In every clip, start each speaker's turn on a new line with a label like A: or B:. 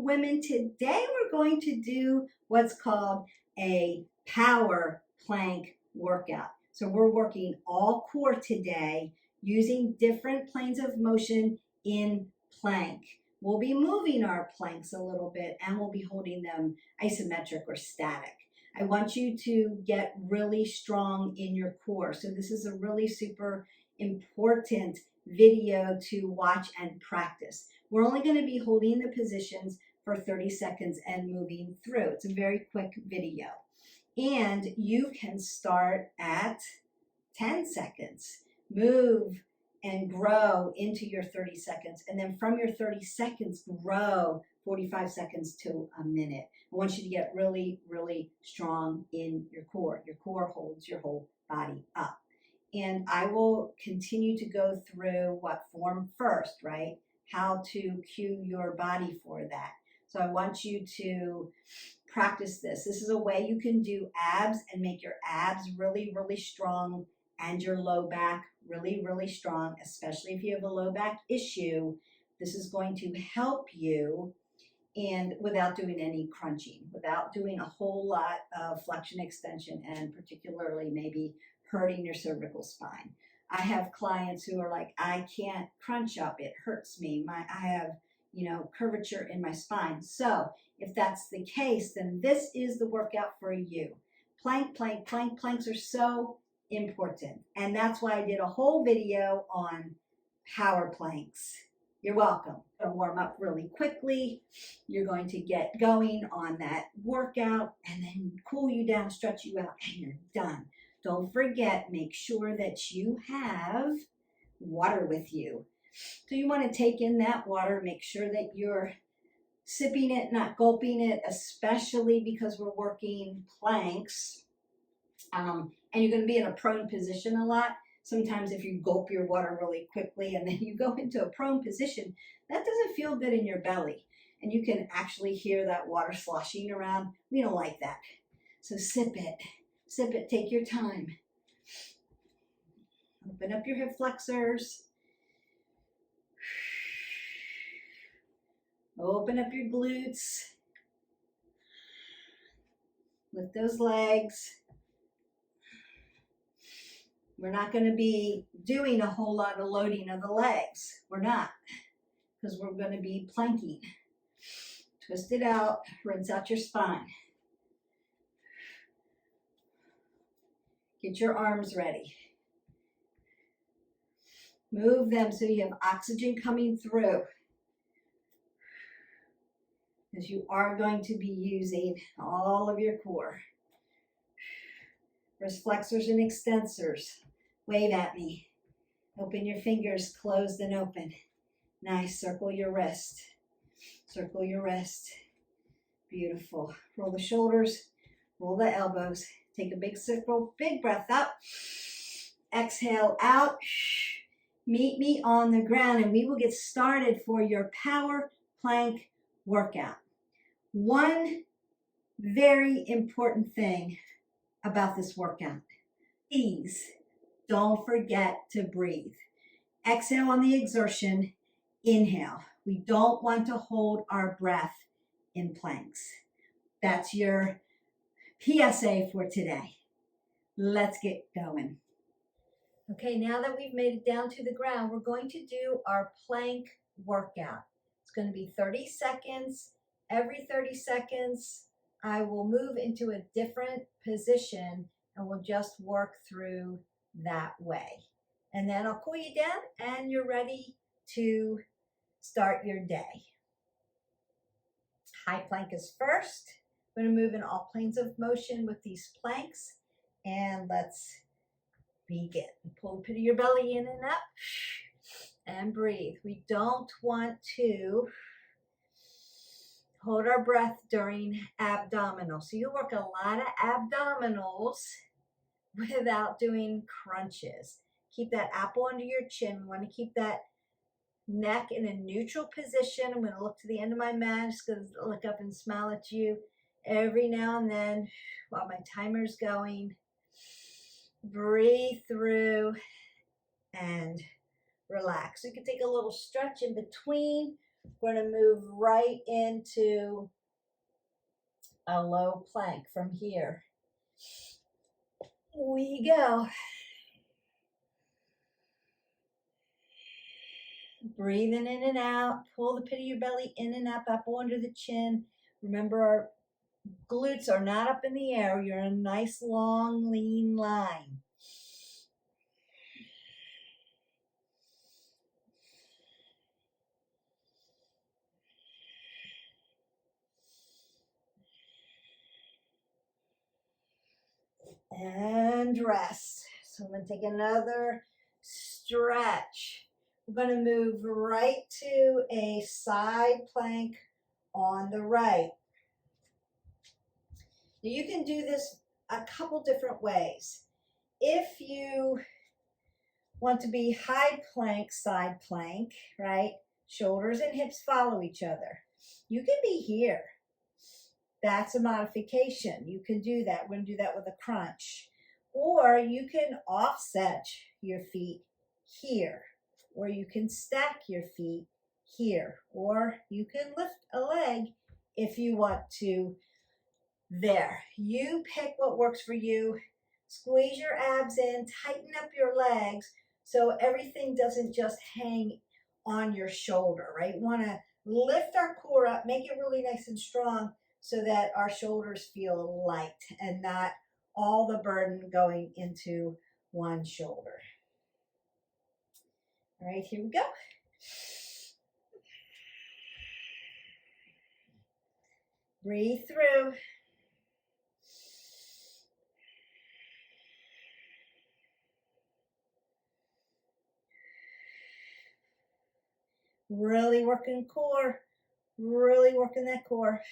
A: women, today we're going to do what's called a power plank workout. So we're working all core today using different planes of motion in plank. We'll be moving our planks a little bit and we'll be holding them isometric or static. I want you to get really strong in your core. So this is a really super important video to watch and practice. We're only going to be holding the positions for 30 seconds and moving through. It's a very quick video. And you can start at 10 seconds. Move and grow into your 30 seconds. And then from your 30 seconds, grow 45 seconds to a minute. I want you to get really, really strong in your core. Your core holds your whole body up. And I will continue to go through what form first, right? How to cue your body for that. So I want you to practice this. This is a way you can do abs and make your abs really, really strong and your low back really, really strong, especially if you have a low back issue. This is going to help you, and without doing any crunching, without doing a whole lot of flexion extension, and particularly maybe hurting your cervical spine. I have clients who are like, I can't crunch up, it hurts me. I have, curvature in my spine. So if that's the case, then this is the workout for you. Plank, plank, plank. Planks are so important. And that's why I did a whole video on power planks. You're welcome. I'm gonna warm up really quickly. You're going to get going on that workout and then cool you down, stretch you out, and you're done. Don't forget, make sure that you have water with you. So you want to take in that water, make sure that you're sipping it, not gulping it, especially because we're working planks. And you're going to be in a prone position a lot. Sometimes if you gulp your water really quickly and then you go into a prone position, that doesn't feel good in your belly. And you can actually hear that water sloshing around. We don't like that. So sip it, take your time. Open up your hip flexors. Open up your glutes. Lift those legs. We're not going to be doing a whole lot of loading of the legs. We're not, because we're going to be planking. Twist it out, rinse out your spine. Get your arms ready. Move them so you have oxygen coming through, because you are going to be using all of your core. Wrist flexors and extensors. Wave at me. Open your fingers, closed and open. Nice. Circle your wrist. Circle your wrist. Beautiful. Roll the shoulders. Roll the elbows. Take a big circle, big breath up. Exhale out. Meet me on the ground and we will get started for your power plank workout. One very important thing about this workout. Please don't forget to breathe. Exhale on the exertion, inhale. We don't want to hold our breath in planks. That's your PSA for today. Let's get going. Okay, now that we've made it down to the ground, we're going to do our plank workout. It's going to be 30 seconds. Every 30 seconds, I will move into a different position and we'll just work through that way. And then I'll cool you down and you're ready to start your day. High plank is first. I'm going to move in all planes of motion with these planks. And let's begin. Pull the pit of your belly in and up and breathe. We don't want to hold our breath during abdominal. So you'll work a lot of abdominals without doing crunches. Keep that apple under your chin. We want to keep that neck in a neutral position. I'm going to look to the end of my mat. Just going to look up and smile at you every now and then while my timer's going. Breathe through and relax. You can take a little stretch in between We're going to move right into a low plank from here. We go. Breathing in and out. Pull the pit of your belly in and up under the chin. Remember, our glutes are not up in the air. You're in a nice, long, lean line. And rest. So I'm going to take another stretch. We're going to move right to a side plank on the right. Now you can do this a couple different ways. If you want to be high plank, side plank, right? Shoulders and hips follow each other. You can be here. That's a modification. You can do that. We're going to do that with a crunch. Or you can offset your feet here. Or you can stack your feet here. Or you can lift a leg if you want to there. You pick what works for you. Squeeze your abs in. Tighten up your legs so everything doesn't just hang on your shoulder, right? You want to lift our core up, make it really nice and strong, so that our shoulders feel light and not all the burden going into one shoulder. All right, here we go. Breathe through. Really working core, really working that core.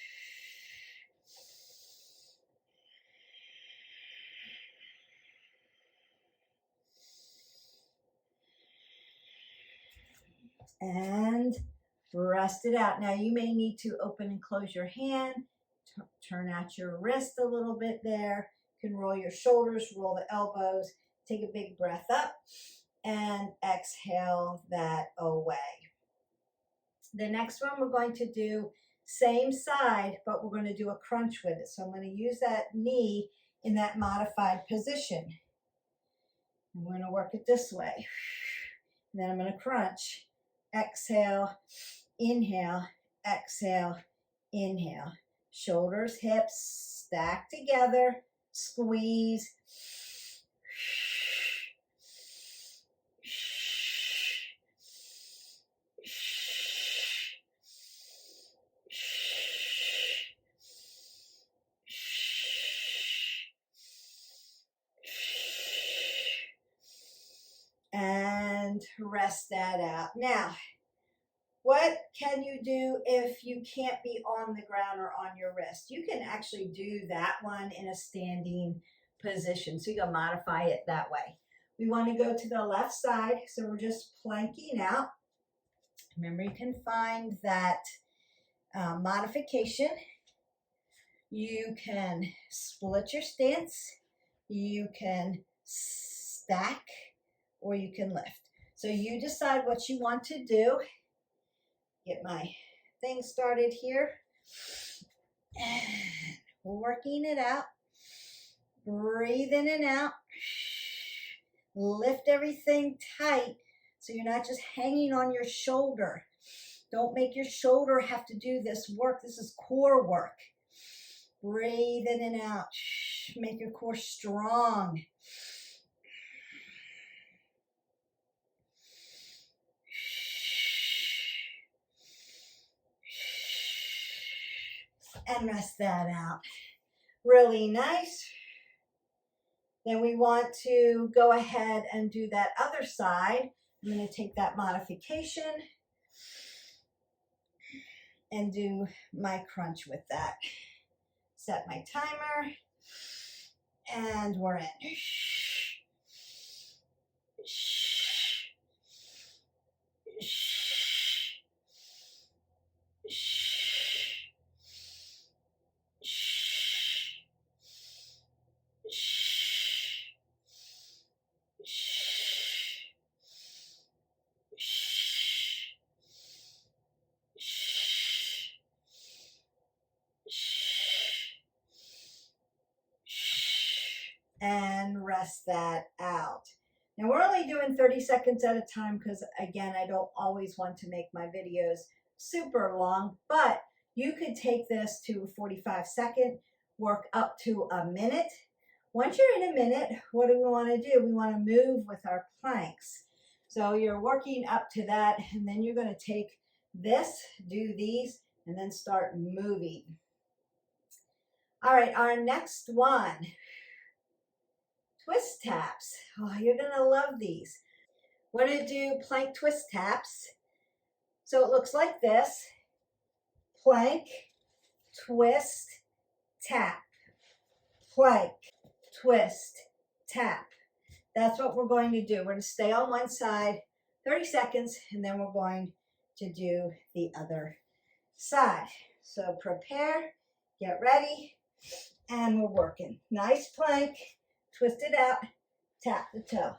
A: And rest it out. Now you may need to open and close your hand, turn out your wrist a little bit there. You can roll your shoulders, roll the elbows, take a big breath up, and exhale that away. The next one we're going to do same side, but we're going to do a crunch with it. So I'm going to use that knee in that modified position. I'm going to work it this way. And then I'm going to crunch. Exhale, inhale, exhale, inhale. Shoulders, hips stack together, squeeze. And rest that out. Now, what can you do if you can't be on the ground or on your wrist? You can actually do that one in a standing position. So you can modify it that way. We want to go to the left side. So we're just planking out. Remember, you can find that modification. You can split your stance. You can stack, or you can lift. So you decide what you want to do. Get my thing started here. And we're working it out. Breathe in and out. Lift everything tight so you're not just hanging on your shoulder. Don't make your shoulder have to do this work. This is core work. Breathe in and out. Make your core strong. And rest that out. Really nice. Then we want to go ahead and do that other side. I'm going to take that modification and do my crunch with that. Set my timer, and we're in. and rest that out. Now we're only doing 30 seconds at a time because again, I don't always want to make my videos super long, but you could take this to 45-second, work up to a minute. Once you're in a minute, what do we want to do? We want to move with our planks. So you're working up to that, and then you're going to take this, do these, and then start moving. All right, our next one, twist taps. Oh, you're going to love these. We're going to do plank twist taps. So it looks like this. Plank, twist, tap. Plank, twist, tap. That's what we're going to do. We're going to stay on one side 30 seconds, and then we're going to do the other side. So prepare, get ready, and we're working. Nice plank, twist it out, tap the toe.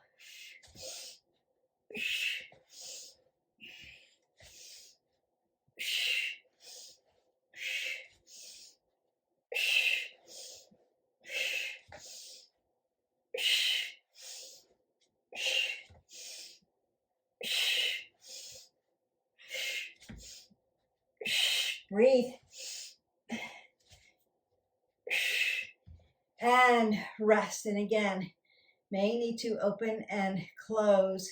A: Breathe. And rest. And again, may need to open and close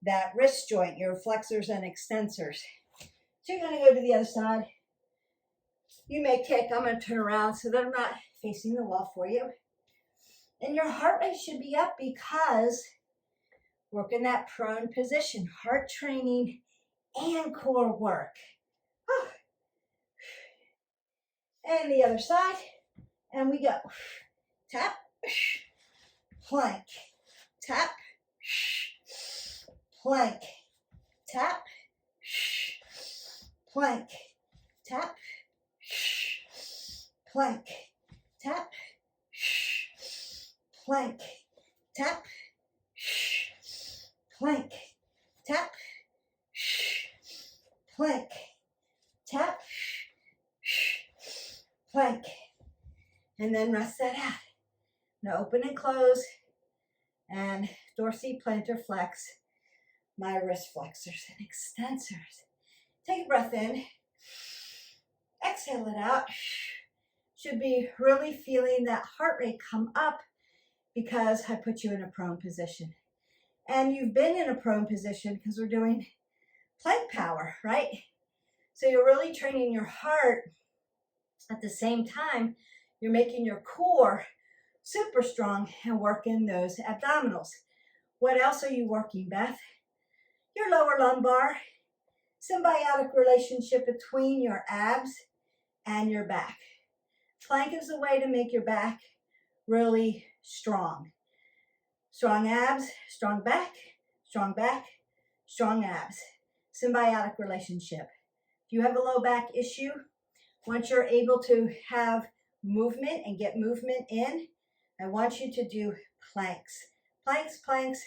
A: that wrist joint, your flexors and extensors. So you're going to go to the other side. You may kick. I'm going to turn around so that I'm not facing the wall for you. And your heart rate should be up because work in that prone position, heart training and core work. And the other side, and we go. Tap, plank, tap, plank, tap, plank, tap, plank, tap, plank, tap, plank, tap, plank, tap, plank, and then rest that out. Now open and close, and dorsiplantar flex my wrist flexors and extensors. Take a breath in, exhale it out. Should be really feeling that heart rate come up because I put you in a prone position. And you've been in a prone position because we're doing plank power, right? So you're really training your heart. At the same time, you're making your core super strong and working those abdominals. What else are you working, Beth? Your lower lumbar, symbiotic relationship between your abs and your back. Plank is a way to make your back really strong. Strong abs, strong back, strong back, strong abs. Symbiotic relationship. If you have a low back issue, once you're able to have movement and get movement in, I want you to do planks. Planks, planks,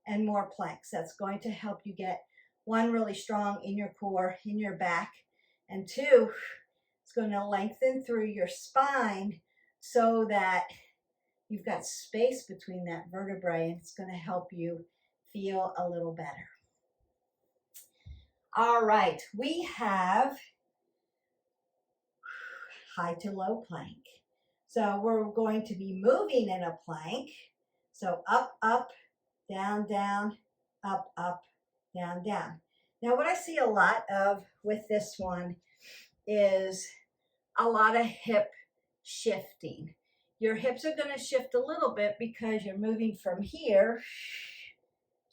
A: and more planks. That's going to help you get one, really strong in your core, in your back, and two, it's going to lengthen through your spine so that you've got space between that vertebrae, and it's going to help you feel a little better. All right, we have high to low plank. So we're going to be moving in a plank. So up, up, down, down, up, up, down, down. Now what I see a lot of with this one is a lot of hip shifting. Your hips are going to shift a little bit because you're moving from here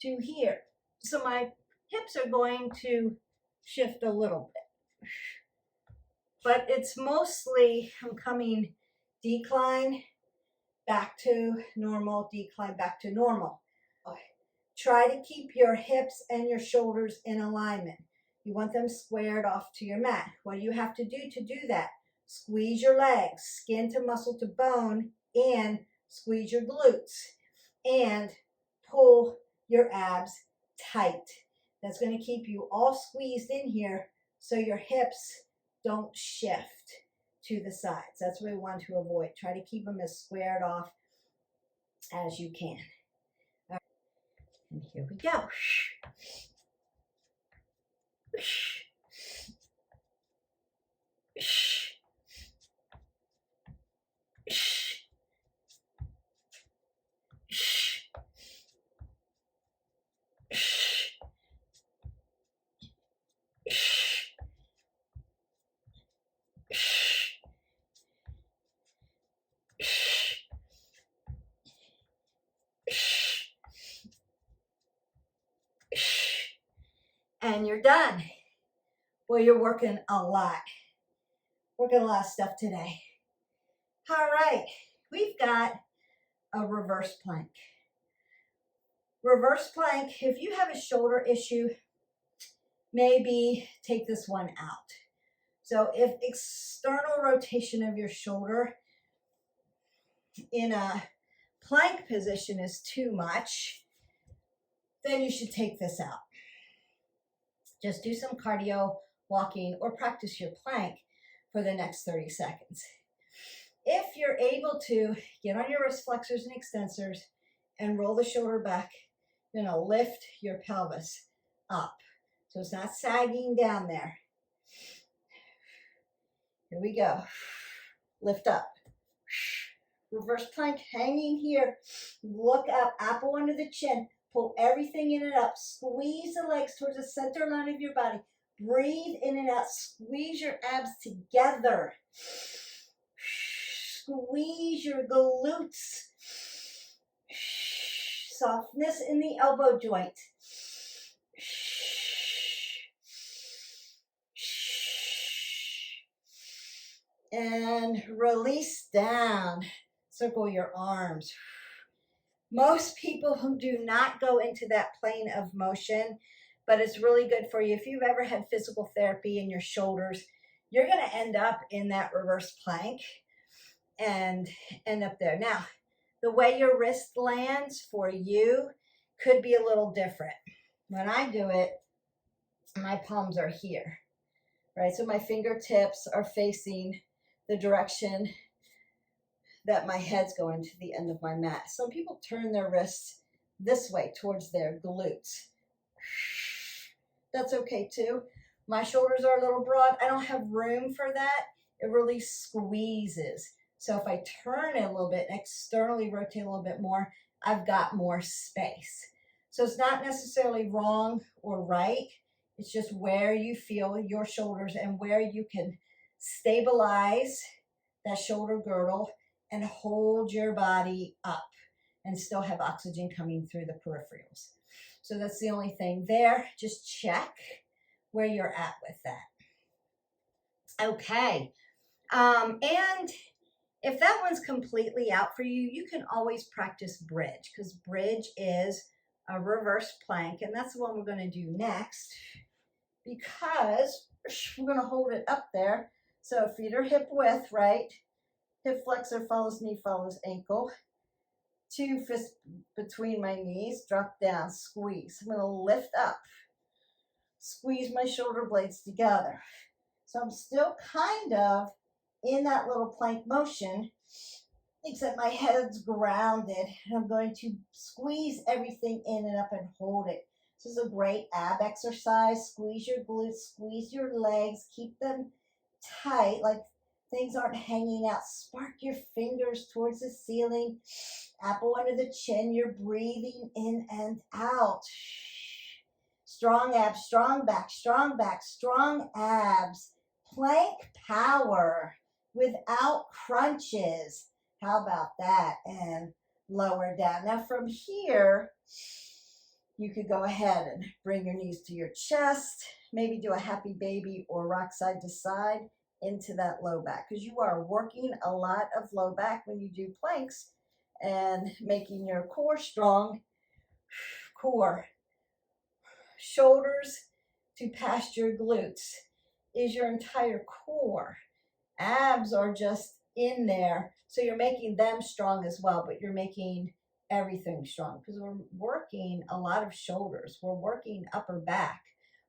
A: to here. So my hips are going to shift a little bit. But it's mostly, I'm coming decline, back to normal, decline, back to normal. Try to keep your hips and your shoulders in alignment. You want them squared off to your mat. What do you have to do that? Squeeze your legs, skin to muscle to bone, and squeeze your glutes. And pull your abs tight. That's going to keep you all squeezed in here so your hips don't shift to the sides. That's what we want to avoid. Try to keep them as squared off as you can. All right. And here we go. And you're done. Well, you're working a lot. Working a lot of stuff today. All right, we've got a reverse plank. Reverse plank, if you have a shoulder issue, maybe take this one out. So if external rotation of your shoulder in a plank position is too much, then you should take this out. Just do some cardio, walking, or practice your plank for the next 30 seconds. If you're able to get on your wrist flexors and extensors and roll the shoulder back, you're going to lift your pelvis up. So it's not sagging down there. Here we go. Lift up. Reverse plank, hanging here. Look up, apple under the chin. Pull everything in and up. Squeeze the legs towards the center line of your body. Breathe in and out. Squeeze your abs together. Squeeze your glutes. Softness in the elbow joint. And release down. Circle your arms. Most people who do not go into that plane of motion, but it's really good for you. If you've ever had physical therapy in your shoulders, you're going to end up in that reverse plank and end up there. Now, the way your wrist lands for you could be a little different. When I do it, my palms are here, right? So my fingertips are facing the direction that my head's going to the end of my mat. Some people turn their wrists this way towards their glutes. That's okay too. My shoulders are a little broad. I don't have room for that. It really squeezes. So if I turn it a little bit and externally rotate a little bit more, I've got more space. So it's not necessarily wrong or right. It's just where you feel your shoulders and where you can stabilize that shoulder girdle and hold your body up and still have oxygen coming through the peripherals. So that's the only thing there. Just check where you're at with that. Okay. And if that one's completely out for you, you can always practice bridge, because bridge is a reverse plank, and that's the one we're going to do next, because we're going to hold it up there. So feet are hip width, right? Hip flexor follows knee, follows ankle. 2 fists between my knees, drop down, squeeze. I'm going to lift up, squeeze my shoulder blades together. So I'm still kind of in that little plank motion, except my head's grounded, and I'm going to squeeze everything in and up and hold it. This is a great ab exercise. Squeeze your glutes, squeeze your legs, keep them tight, like things aren't hanging out. Spark your fingers towards the ceiling. Apple under the chin. You're breathing in and out. Strong abs, strong back, strong back, strong abs. Plank power without crunches. How about that? And lower down. Now from here, you could go ahead and bring your knees to your chest. Maybe do a happy baby or rock side to side into that low back, because you are working a lot of low back when you do planks and making your core strong. Core, shoulders to past your glutes is your entire core. Abs are just in there, so you're making them strong as well, but you're making everything strong, because we're working a lot of shoulders. We're working upper back.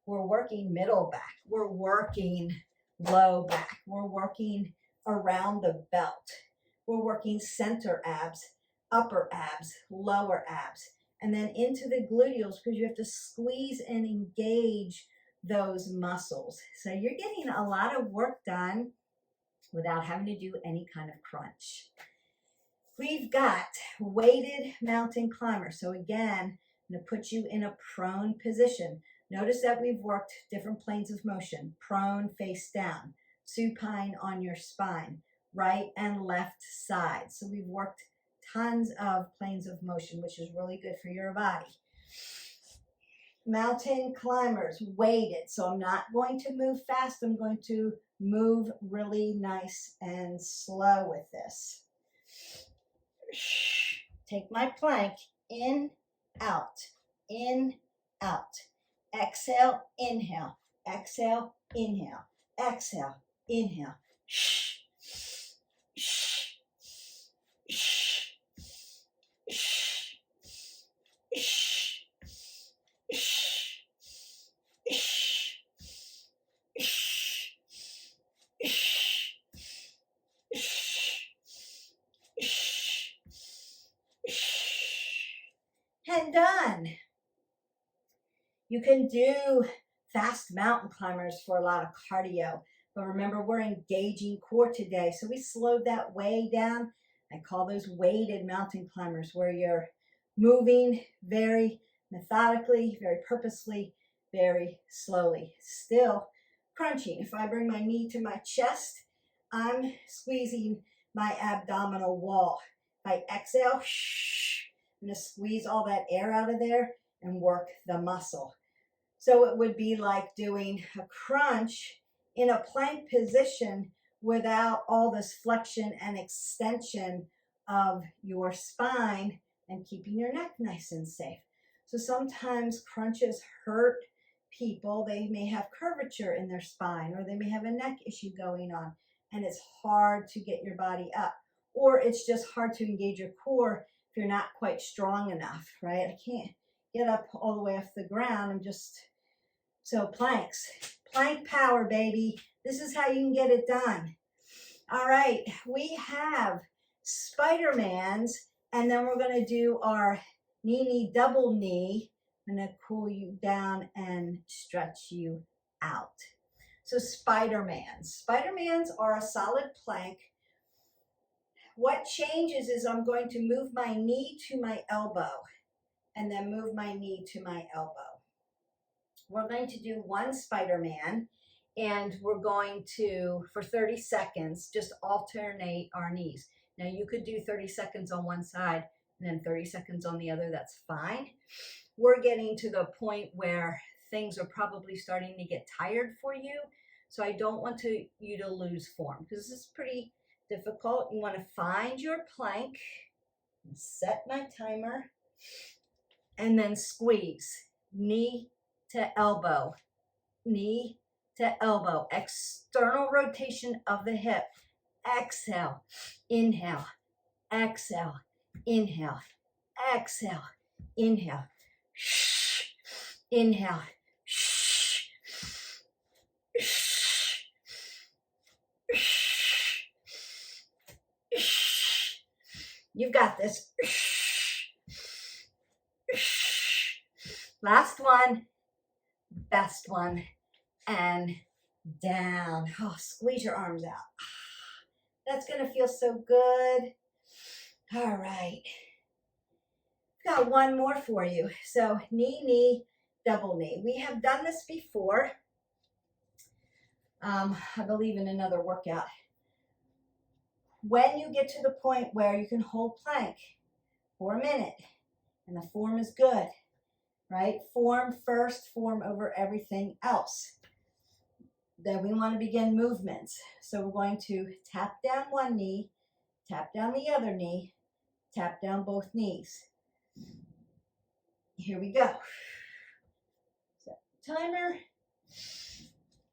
A: We're working middle back. We're working low back. We're working around the belt. We're working center abs upper abs, lower abs, and then into the gluteals because you have to squeeze and engage those muscles. So you're getting a lot of work done without having to do any kind of crunch. We've got weighted mountain climbers. So again, I'm going to put you in a prone position. Notice that we've worked different planes of motion. Prone, face down. Supine on your spine. Right and left side. So we've worked tons of planes of motion, which is really good for your body. Mountain climbers, weighted. So I'm not going to move fast. I'm going to move really nice and slow with this. Take my plank, in, out, exhale, inhale, exhale, inhale, exhale, inhale. And done. You can do fast mountain climbers for a lot of cardio, but remember we're engaging core today, so we slowed that way down. I call those weighted mountain climbers, where you're moving very methodically, very purposely, very slowly, still crunching. If I bring my knee to my chest, I'm squeezing my abdominal wall. If I exhale, I'm going to squeeze all that air out of there and work the muscle. So it would be like doing a crunch in a plank position without all this flexion and extension of your spine and keeping your neck nice and safe. So sometimes crunches hurt people. They may have curvature in their spine, or they may have a neck issue going on, and it's hard to get your body up, or it's just hard to engage your core if you're not quite strong enough, right? I can't get up all the way off the ground. So planks, plank power, baby. This is how you can get it done. All right, we have Spider-Mans, and then we're going to do our knee, double knee. I'm going to cool you down and stretch you out. So Spider-Mans. Spider-Mans are a solid plank. What changes is I'm going to move my knee to my elbow and then move my knee to my elbow. We're going to do one Spider-Man, and we're going to, for 30 seconds, just alternate our knees. Now you could do 30 seconds on one side and then 30 seconds on the other. That's fine. We're getting to the point where things are probably starting to get tired for you. So I don't want you to lose form, because this is pretty difficult. You want to find your plank, set my timer, and then squeeze. Knee to elbow, knee to elbow, external rotation of the hip. Exhale, inhale, exhale, inhale, exhale, inhale, inhale, you've got this. Last one, best one, and down. Oh, squeeze your arms out. That's going to feel so good. All right. Got one more for you. So knee, double knee. We have done this before, I believe in another workout. When you get to the point where you can hold plank for a minute and the form is good, right? Form first, form over everything else. Then we want to begin movements. So we're going to tap down one knee, tap down the other knee, tap down both knees. Here we go. Set the timer.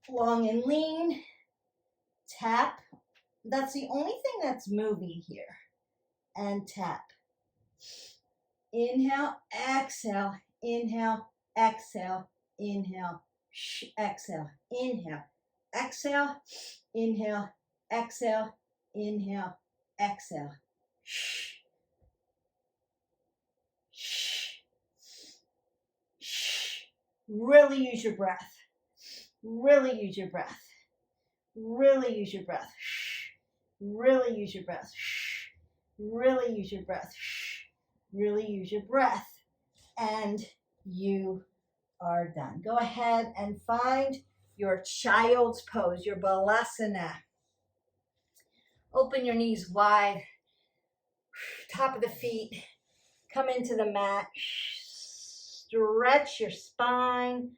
A: Long and lean. Tap. That's the only thing that's moving here. And tap. Inhale, exhale, inhale, exhale, inhale, exhale, inhale, exhale, inhale, exhale, inhale, exhale. Really use your breath. Really use your breath. Really use your breath. Really use your breath. Really use your breath. Really use your breath. And you are done. Go ahead and find your child's pose, your balasana. Open your knees wide. Top of the feet. Come into the mat. Stretch your spine.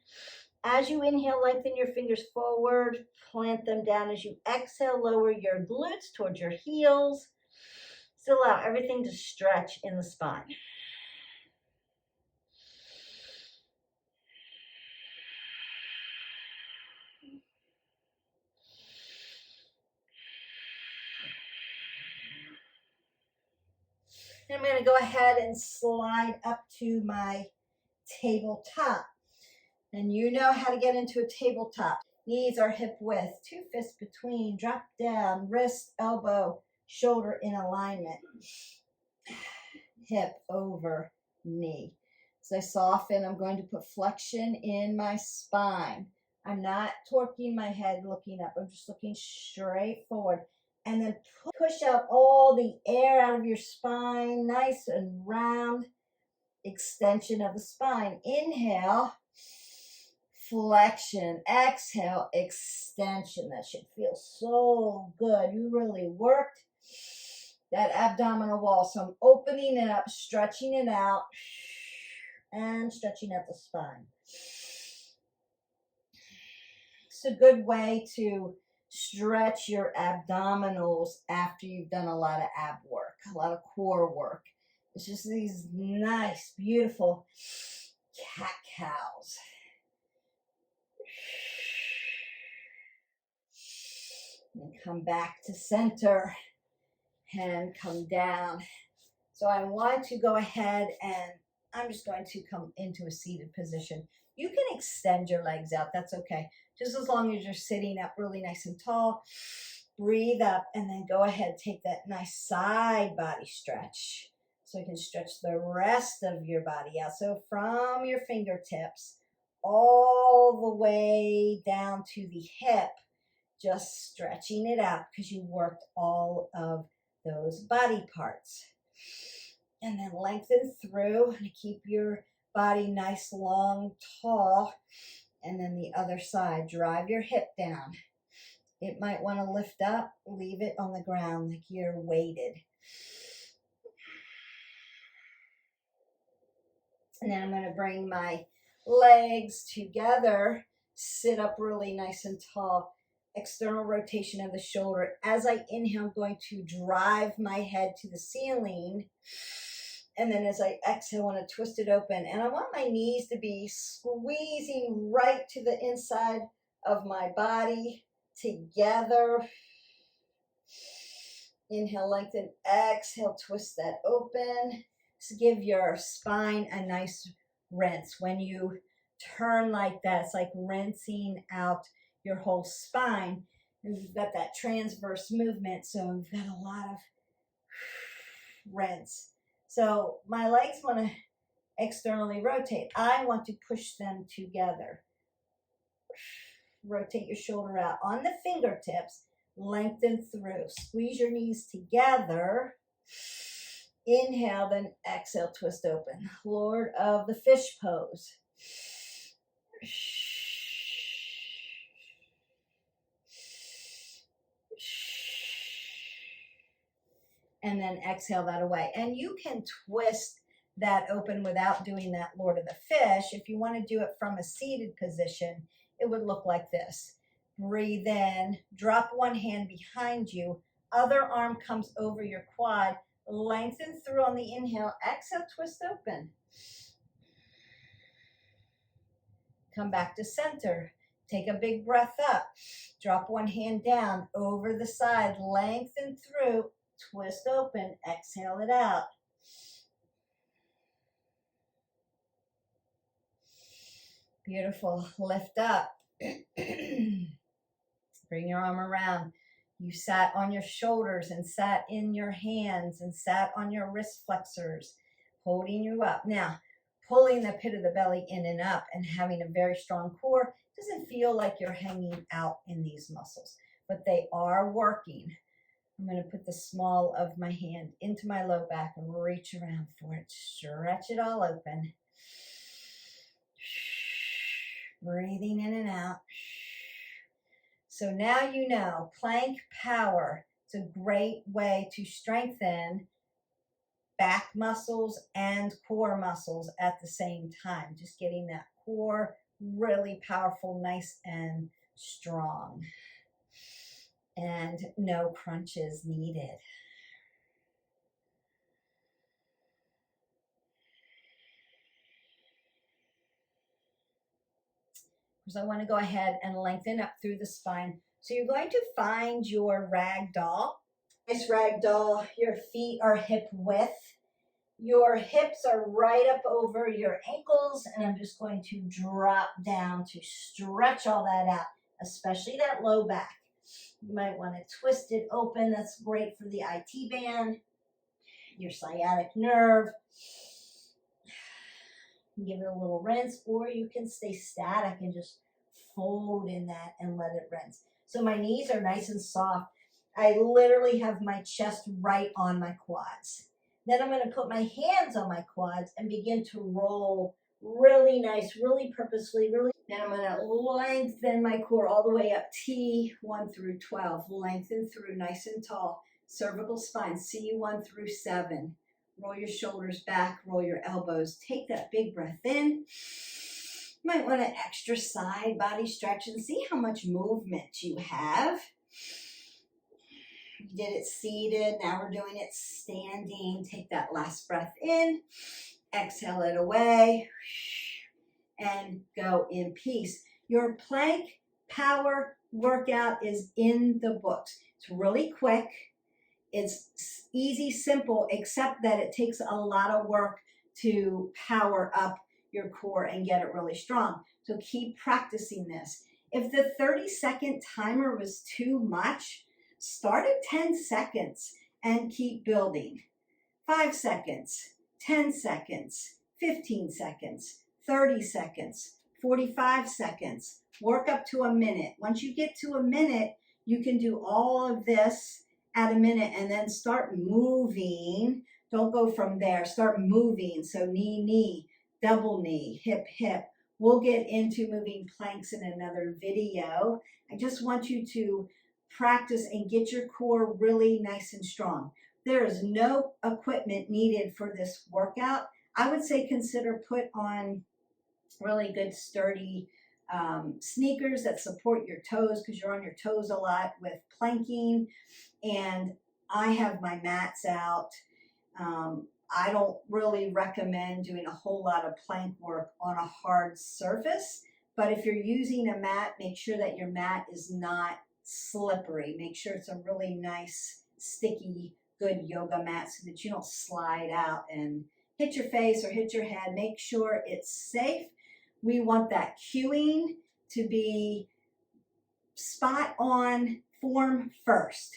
A: As you inhale, lengthen your fingers forward. Plant them down. As you exhale, lower your glutes towards your heels. Still allow everything to stretch in the spine. And I'm going to go ahead and slide up to my tabletop. And you know how to get into a tabletop. Knees are hip width, 2 fists between, drop down, wrist, elbow, shoulder in alignment. Hip over knee. As I soften, I'm going to put flexion in my spine. I'm not torquing my head looking up. I'm just looking straight forward. And then push out all the air out of your spine, nice and round. Extension of the spine. Inhale, flexion. Exhale, extension. That should feel so good. You really worked that abdominal wall. So I'm opening it up, stretching it out, and stretching out the spine. It's a good way to stretch your abdominals after you've done a lot of ab work, a lot of core work. It's just these nice, beautiful cat cows. And come back to center and come down. So I want to go ahead and I'm just going to come into a seated position. You can extend your legs out, that's okay. Just as long as you're sitting up really nice and tall. Breathe up and then go ahead, take that nice side body stretch. So you can stretch the rest of your body out. So from your fingertips all the way down to the hip, just stretching it out because you worked all of those body parts. And then lengthen through and keep your body nice, long, tall. And then the other side, drive your hip down. It might want to lift up, leave it on the ground like you're weighted. And then I'm going to bring my legs together, sit up really nice and tall. External rotation of the shoulder. As I inhale, I'm going to drive my head to the ceiling. And then as I exhale, I want to twist it open. And I want my knees to be squeezing right to the inside of my body together. Inhale, lengthen. Exhale, twist that open. Just give your spine a nice rinse. When you turn like that, it's like rinsing out your whole spine. And you've got that transverse movement, so you've got a lot of rinse. So my legs want to externally rotate. I want to push them together. Rotate your shoulder out on the fingertips. Lengthen through. Squeeze your knees together. Inhale, then exhale, twist open. Lord of the fish pose. And then exhale that away. And you can twist that open without doing that Lord of the Fish. If you want to do it from a seated position, it would look like this. Breathe in, drop one hand behind you, other arm comes over your quad, lengthen through on the inhale, exhale, twist open. Come back to center. Take a big breath up. Drop one hand down over the side, lengthen through, twist open, exhale it out. Beautiful. Lift up. Bring your arm around. You sat on your shoulders and sat in your hands and sat on your wrist flexors, holding you up. Now, pulling the pit of the belly in and up and having a very strong core. It doesn't feel like you're hanging out in these muscles, but they are working. I'm going to put the small of my hand into my low back and reach around for it. Stretch it all open. Breathing in and out. So now you know, plank power. It's a great way to strengthen back muscles and core muscles at the same time. Just getting that core really powerful, nice and strong. And no crunches needed. Because I want to go ahead and lengthen up through the spine. So you're going to find your rag doll. Nice rag doll. Your feet are hip width. Your hips are right up over your ankles, and I'm just going to drop down to stretch all that out, especially that low back. You might want to twist it open. That's great for the IT band, your sciatic nerve. Give it a little rinse, or you can stay static and just fold in that and let it rinse. So my knees are nice and soft. I literally have my chest right on my quads. Then I'm going to put my hands on my quads and begin to roll really nice, really purposefully, really. Then I'm going to lengthen my core all the way up, T1 through 12. Lengthen through nice and tall. Cervical spine, C1 through 7. Roll your shoulders back, roll your elbows. Take that big breath in. You might want to extra side body stretch and see how much movement you have. You did it seated, now we're doing it standing. Take that last breath in, exhale it away, and go in peace. Your plank power workout is in the books. It's really quick. It's easy, simple, except that it takes a lot of work to power up your core and get it really strong. So keep practicing this. If the 30-second timer was too much, start at 10 seconds and keep building. 5 seconds, 10 seconds, 15 seconds, 30 seconds, 45 seconds. Work up to a minute. Once you get to a minute, you can do all of this at a minute and then start moving. Don't go from there. Start moving. So knee, knee, double knee, hip, hip. We'll get into moving planks in another video. I just want you to practice and get your core really nice and strong. There is no equipment needed for this workout. I would say consider put on really good sturdy sneakers that support your toes, because you're on your toes a lot with planking. And I have my mats out. I don't really recommend doing a whole lot of plank work on a hard surface, but if you're using a mat, make sure that your mat is not slippery. Make sure it's a really nice, sticky, good yoga mat so that you don't slide out and hit your face or hit your head. Make sure it's safe. We want that cueing to be spot on form first.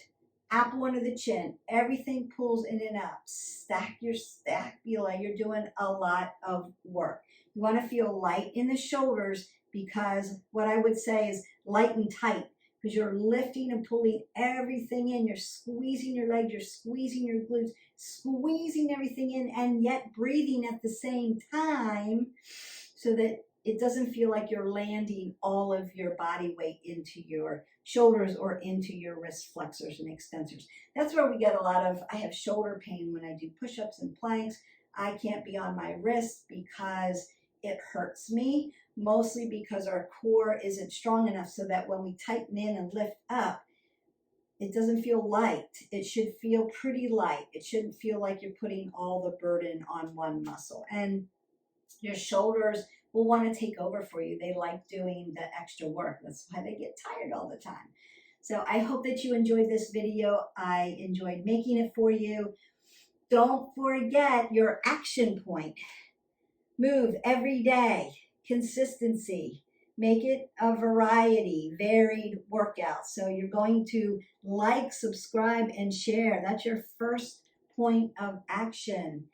A: Apple under the chin. Everything pulls in and up. Stack your scapula. You're doing a lot of work. You want to feel light in the shoulders, because what I would say is light and tight, because you're lifting and pulling everything in. You're squeezing your legs. You're squeezing your glutes, squeezing everything in, and yet breathing at the same time so that it doesn't feel like you're landing all of your body weight into your shoulders or into your wrist flexors and extensors. That's where we get a lot of, I have shoulder pain when I do push-ups and planks. I can't be on my wrist because it hurts me, mostly because our core isn't strong enough so that when we tighten in and lift up, it doesn't feel light. It should feel pretty light. It shouldn't feel like you're putting all the burden on one muscle. And your shoulders will want to take over for you. They like doing the extra work. That's why they get tired all the time. So I hope that you enjoyed this video. I enjoyed making it for you. Don't forget your action point. Move every day. Consistency. Make it a variety, varied workout. So you're going to like, subscribe, and share. That's your first point of action.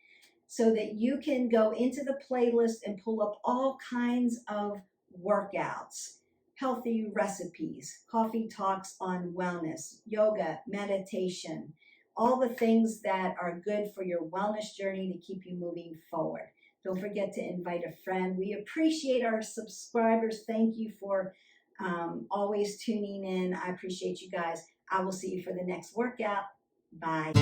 A: so that you can go into the playlist and pull up all kinds of workouts, healthy recipes, coffee talks on wellness, yoga, meditation, all the things that are good for your wellness journey to keep you moving forward. Don't forget to invite a friend. We appreciate our subscribers. Thank you for always tuning in. I appreciate you guys. I will see you for the next workout. Bye.